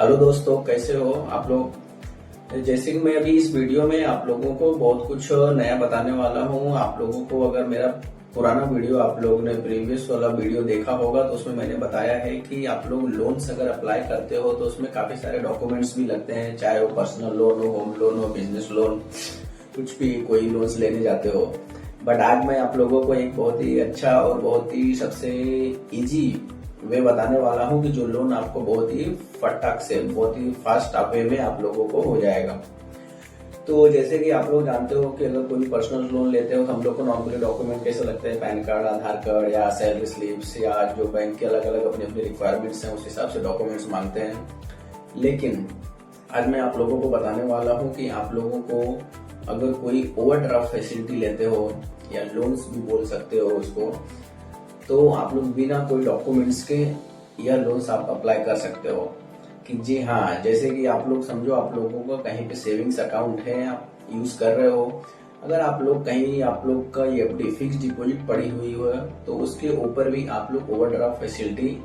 Hello दोस्तों, कैसे हो आप लोग। जैसे कि मैं अभी इस वीडियो में आप लोगों को बहुत कुछ नया बताने वाला हूं। आप लोगों को अगर मेरा पुराना वीडियो आप लोगों ने प्रीवियस वाला वीडियो देखा होगा तो उसमें मैंने बताया है कि आप लोग लोन्स अगर अप्लाई करते हो तो उसमें काफी सारे डॉक्यूमेंट्स भी लगते हैं, चाहे वो पर्सनल लोन हो, होम लोन हो, बिजनेस लोन, कुछ भी कोई लोन्स लेने जाते हो। बट आज मैं आप लोगों को एक बहुत ही अच्छा और बहुत ही सबसे इजी वे बताने वाला हूं कि जो लोन आपको बहुत ही फटाक से, बहुत ही फास्ट वे में आप लोगों को हो जाएगा। तो जैसे कि आप लोग जानते हो कि अगर कोई पर्सनल लोन लेते हो तो हम लोग को नॉर्मली डॉक्यूमेंट कैसे लगते हैं, पैन कार्ड, आधार कार्ड या सैलरी स्लिप्स या जो बैंक के अलग अलग अपनी अपनी रिक्वायरमेंट्स हैं उस हिसाब से डॉक्यूमेंट्स मांगते हैं। लेकिन आज मैं आप लोगों को बताने वाला हूं कि आप लोगों को अगर कोई ओवरड्राफ्ट फैसिलिटी लेते हो या लोन्स भी बोल सकते हो उसको, तो आप लोग बिना कोई डॉक्यूमेंट्स के यह लोन्स आप अप्लाई कर सकते हो। कि जी हाँ, जैसे कि आप लोग समझो आप लोगों का कहीं पे सेविंग्स अकाउंट है, आप यूज कर रहे हो। अगर आप लोग कहीं आप लोग का एफडी फिक्स डिपॉजिट पड़ी हुई हो तो उसके ऊपर भी आप लोग ओवरड्राफ्ट फैसिलिटी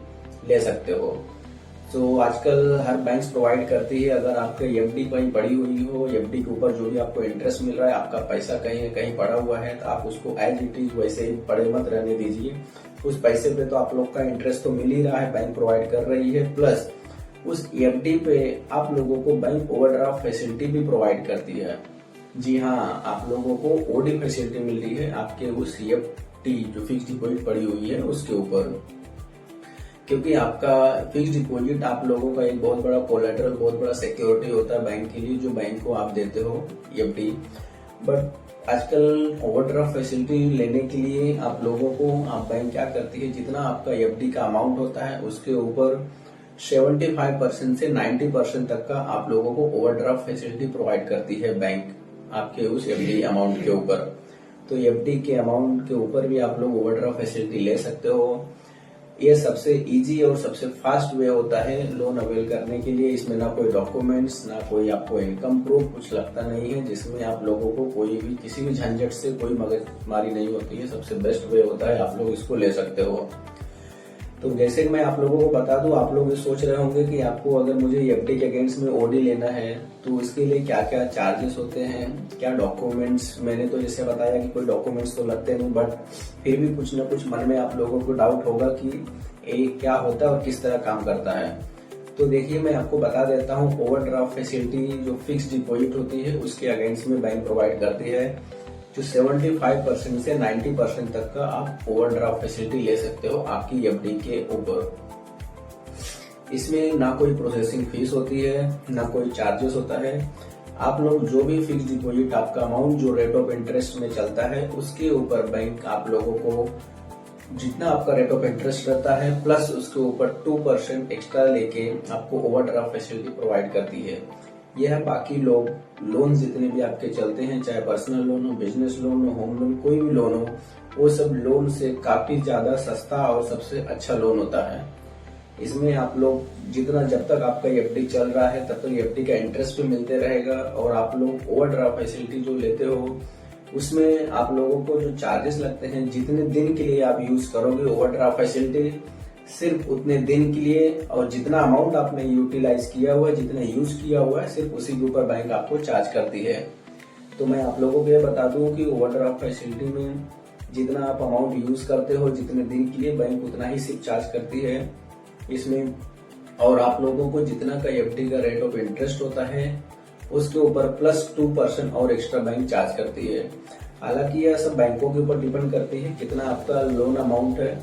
ले सकते हो। तो आजकल हर बैंक प्रोवाइड करती है। अगर आपके एफडी कहीं पड़ी हुई हो, एफडी के ऊपर जो भी आपको इंटरेस्ट मिल रहा है, आपका पैसा कहीं कहीं पड़ा हुआ है, तो आप उसको एज इट इज वैसे ही पड़े मत रहने दीजिए। उस पैसे पे तो आप लोग का इंटरेस्ट तो मिल ही रहा है, बैंक प्रोवाइड कर रही है, प्लस उस एफडी पे आप लोगों को बैंक ओवरड्राफ्ट फैसिलिटी भी प्रोवाइड करती है। जी हाँ, आप लोगों को ओडी फैसिलिटी मिल रही है आपके उस एफडी जो फिक्स डिपॉजिट पड़ी हुई है उसके ऊपर। क्योंकि आपका फिक्स डिपॉजिट आप लोगों का एक बहुत बड़ा कोलेटरल, बहुत बड़ा सिक्योरिटी होता है बैंक के लिए, जो बैंक को आप देते हो एफडी। बट आजकल ओवरड्राफ्ट फैसिलिटी लेने के लिए आप लोगों को आप बैंक क्या करती है, जितना आपका एफडी का अमाउंट होता है उसके ऊपर 75% से 90% तक का आप लोगों को ओवरड्राफ्ट फैसिलिटी प्रोवाइड करती है बैंक आपके उस एफडी अमाउंट के ऊपर। तो एफडी के अमाउंट के ऊपर भी आप लोग ओवरड्राफ्ट फैसिलिटी ले सकते हो। ये सबसे इजी और सबसे फास्ट वे होता है लोन अवेल करने के लिए। इसमें ना कोई डॉक्यूमेंट्स, ना कोई आपको इनकम प्रूफ, कुछ लगता नहीं है, जिसमें आप लोगों को कोई भी किसी भी झंझट से कोई मगजमारी नहीं होती है। सबसे बेस्ट वे होता है, आप लोग इसको ले सकते हो। तो जैसे कि मैं आप लोगों को बता दूं, आप लोग ये सोच रहे होंगे कि आपको अगर मुझे एफडी के अगेंस्ट में ओडी लेना है तो इसके लिए क्या क्या चार्जेस होते हैं, क्या डॉक्यूमेंट्स। मैंने तो जैसे बताया कि कोई डॉक्यूमेंट्स तो लगते नहीं, बट फिर भी कुछ न कुछ मन में आप लोगों को डाउट होगा कि ये क्या होता है और किस तरह काम करता है। तो देखिए, मैं आपको बता देता हूँ। ओवरड्राफ्ट फैसिलिटी जो फिक्स डिपॉजिट होती है उसके अगेंस्ट में बैंक प्रोवाइड करती है, जो 75% से 90% तक का आप ओवरड्राफ्ट फैसिलिटी ले सकते हो आपकी एफडी के ऊपर। इसमें ना कोई प्रोसेसिंग फीस होती है, ना कोई चार्जेस होता है। आप लोग जो भी फिक्स डिपॉजिट आपका अमाउंट जो रेट ऑफ इंटरेस्ट में चलता है उसके ऊपर बैंक आप लोगों को जितना आपका रेट ऑफ इंटरेस्ट रहता है प्लस उसके ऊपर 2% एक्स्ट्रा लेके आपको ओवरड्राफ्ट फैसिलिटी प्रोवाइड करती है। यह बाकी लोन जितने भी आपके चलते हैं, चाहे पर्सनल लोन हो, बिजनेस लोन हो, होम लोन, कोई भी लोन हो, वो सब लोन से काफी ज्यादा सस्ता और सबसे अच्छा लोन होता है। इसमें आप लोग जितना, जब तक आपका एफडी चल रहा है तब तक एफडी का इंटरेस्ट भी मिलते रहेगा। और आप लोग ओवरड्राफ्ट फैसिलिटी जो लेते हो उसमें आप लोगों को जो चार्जेस लगते हैं, जितने दिन के लिए आप यूज करोगे ओवरड्राफ्ट फैसिलिटी, सिर्फ उतने दिन के लिए, और जितना अमाउंट आपने यूटिलाइज किया हुआ है, जितना यूज किया हुआ है, सिर्फ उसी के ऊपर बैंक आपको चार्ज करती है। तो मैं आप लोगों को ये बता दूं कि ओवरड्राफ्ट फैसिलिटी में जितना आप अमाउंट यूज करते हो जितने दिन के लिए, बैंक उतना ही सिर्फ चार्ज करती है इसमें। और आप लोगों को जितना का एफडी का रेट ऑफ इंटरेस्ट होता है उसके ऊपर प्लस 2% और एक्स्ट्रा बैंक चार्ज करती है। हालांकि यह सब बैंकों के ऊपर डिपेंड करती है कितना आपका लोन अमाउंट है,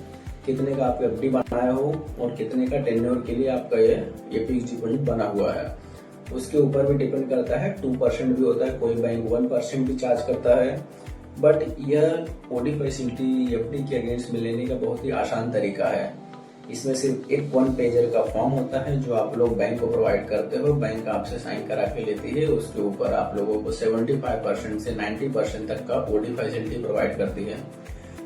कितने का आप एफडी बनाया हो और कितने का टेन्योर के लिए आपका ये फिक्स डिपॉजिट बना हुआ है, उसके ऊपर भी डिपेंड करता है। 2% भी होता है, कोई बैंक 1% भी चार्ज करता है। बट यह ओडी फैसिलिटी एफडी के अगेंस्ट में लेने का बहुत ही आसान तरीका है। इसमें सिर्फ एक 1 पेजर का फॉर्म होता है जो आप लोग बैंक को प्रोवाइड करते हो, बैंक आपसे साइन करा के लेती है। उसके ऊपर आप लोगों को 75% से 90% तक का ओडी फैसिलिटी प्रोवाइड करती है।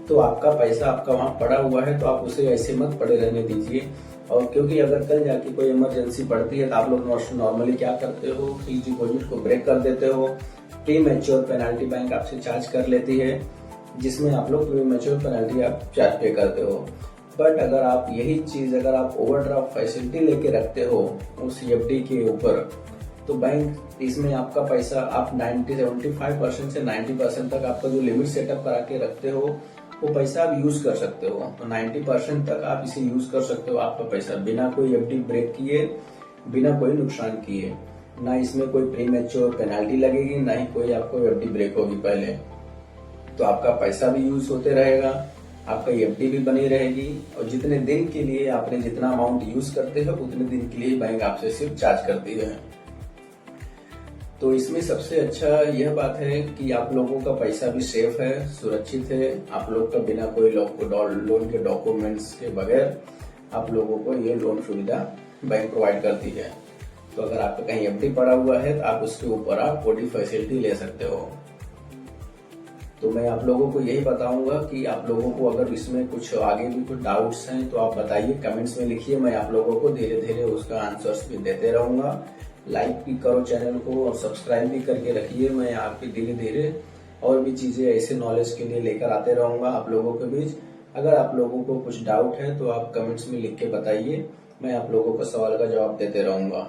तो आपका पैसा आपका वहां पड़ा हुआ है तो आप उसे ऐसे मत पड़े रहने दीजिए। और क्योंकि अगर कल जाके कोई इमरजेंसी पड़ती है तो आप लोग नॉर्मली क्या करते हो, फिक्स डिपॉजिट को ब्रेक कर देते हो। प्री मैच्योर पेनाल्टी बैंक आपसे चार्ज कर लेती है, जिसमें आप लोग प्री मैच्योर पेनाल्टी आप चार्ज पे करते हो। बट अगर आप यही चीज अगर आप ओवरड्राफ्ट फैसिलिटी लेके रखते हो उस एफडी के ऊपर, तो बैंक इसमें आपका पैसा आप 75% से 90% तक आपका जो लिमिट सेटअप करा के रखते हो वो पैसा आप यूज कर सकते हो। तो 90% तक आप इसे यूज कर सकते हो आपका पैसा, बिना कोई एफडी ब्रेक किए, बिना कोई नुकसान किए। ना इसमें कोई प्रीमेच्योर पेनल्टी लगेगी, ना ही कोई आपको एफडी ब्रेक होगी पहले। तो आपका पैसा भी यूज होते रहेगा, आपका एफडी भी बनी रहेगी, और जितने दिन के लिए आपने जितना अमाउंट यूज करते हो उतने दिन के लिए बैंक आपसे सिर्फ चार्ज करती है। तो इसमें सबसे अच्छा यह बात है कि आप लोगों का पैसा भी सेफ है, सुरक्षित है। आप लोग का बिना कोई लोन के डॉक्यूमेंट्स के बगैर आप लोगों को ये लोन सुविधा बैंक प्रोवाइड करती है। तो अगर आपका कहीं एफडी पड़ा हुआ है तो आप उसके ऊपर आप ओडी फैसिलिटी ले सकते हो। तो मैं आप लोगों को यही बताऊंगा कि आप लोगों को अगर इसमें कुछ आगे भी कुछ डाउट्स हैं तो आप बताइए, कमेंट्स में लिखिए। मैं आप लोगों को धीरे धीरे उसका आंसर्स भी देते रहूंगा। लाइक भी करो चैनल को और सब्सक्राइब भी करके रखिए। मैं आपकी धीरे धीरे और भी चीजें ऐसे नॉलेज के लिए लेकर आते रहूंगा आप लोगों के बीच। अगर आप लोगों को कुछ डाउट है तो आप कमेंट्स में लिख के बताइए, मैं आप लोगों को सवाल का जवाब देते रहूंगा।